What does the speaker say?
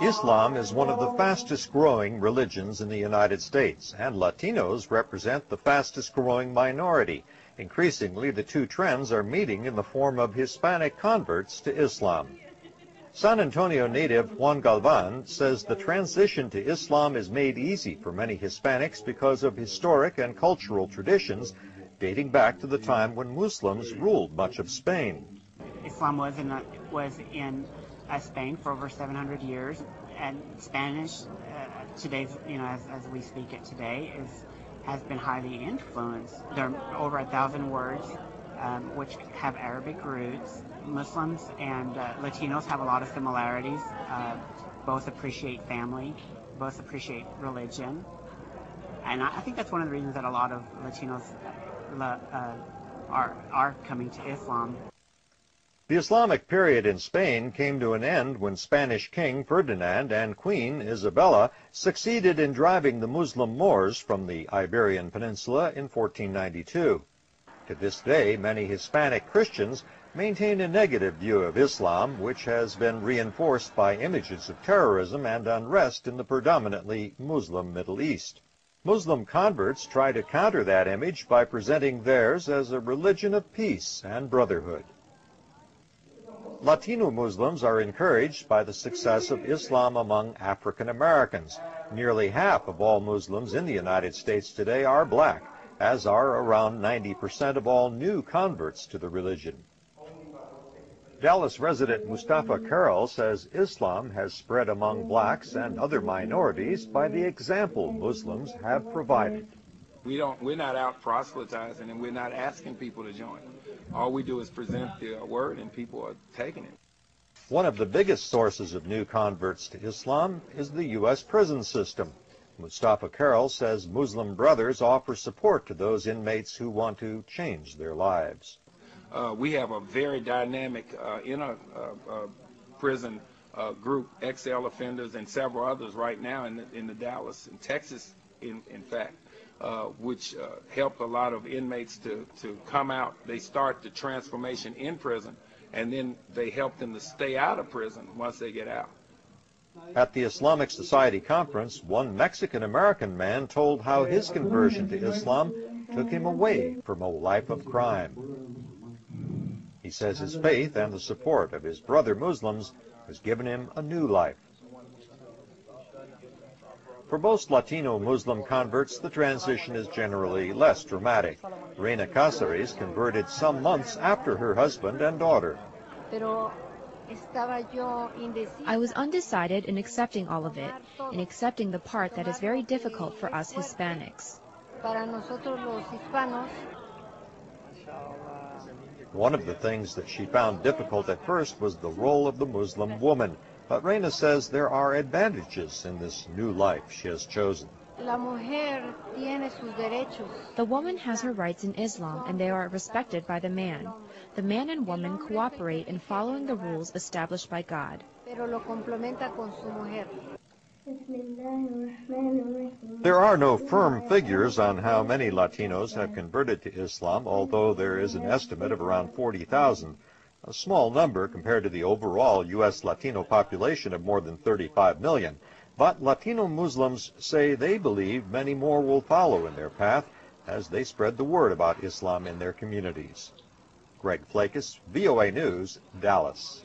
Islam is one of the fastest growing religions in the United States, and Latinos represent the fastest growing minority. Increasingly, the two trends are meeting in the form of Hispanic converts to Islam. San Antonio native Juan Galvan says the transition to Islam is made easy for many Hispanics because of historic and cultural traditions dating back to the time when Muslims ruled much of Spain. Islam was in Spain for over 700 years, and Spanish today, as we speak it today, has been highly influenced. There are over 1,000 words which have Arabic roots. Muslims and Latinos have a lot of similarities. Both appreciate family, both appreciate religion, and I think that's one of the reasons that a lot of Latinos are coming to Islam. The Islamic period in Spain came to an end when Spanish King Ferdinand and Queen Isabella succeeded in driving the Muslim Moors from the Iberian Peninsula in 1492. To this day, many Hispanic Christians maintain a negative view of Islam, which has been reinforced by images of terrorism and unrest in the predominantly Muslim Middle East. Muslim converts try to counter that image by presenting theirs as a religion of peace and brotherhood. Latino Muslims are encouraged by the success of Islam among African Americans. Nearly half of all Muslims in the United States today are black, as are around 90% of all new converts to the religion. Dallas resident Mustafa Carroll says Islam has spread among blacks and other minorities by the example Muslims have provided. We're not out proselytizing, and we're not asking people to join. All we do is present the word, and people are taking it. One of the biggest sources of new converts to Islam is the U.S. prison system. Mustafa Carroll says Muslim brothers offer support to those inmates who want to change their lives. We have a very dynamic inner prison group, XL offenders, and several others right now in the Dallas and Texas, in fact, which help a lot of inmates to come out. They start the transformation in prison, and then they help them to stay out of prison once they get out. At the Islamic Society conference, one Mexican-American man told how his conversion to Islam took him away from a life of crime. He says his faith and the support of his brother Muslims has given him a new life. For most Latino Muslim converts, the transition is generally less dramatic. Reina Cáceres converted some months after her husband and daughter. I was undecided in accepting all of it, in accepting the part that is very difficult for us Hispanics. One of the things that she found difficult at first was the role of the Muslim woman. But Reina says there are advantages in this new life she has chosen. The woman has her rights in Islam, and they are respected by the man. The man and woman cooperate in following the rules established by God. There are no firm figures on how many Latinos have converted to Islam, although there is an estimate of around 40,000. A small number compared to the overall U.S. Latino population of more than 35 million. But Latino Muslims say they believe many more will follow in their path as they spread the word about Islam in their communities. Greg Flakus, VOA News, Dallas.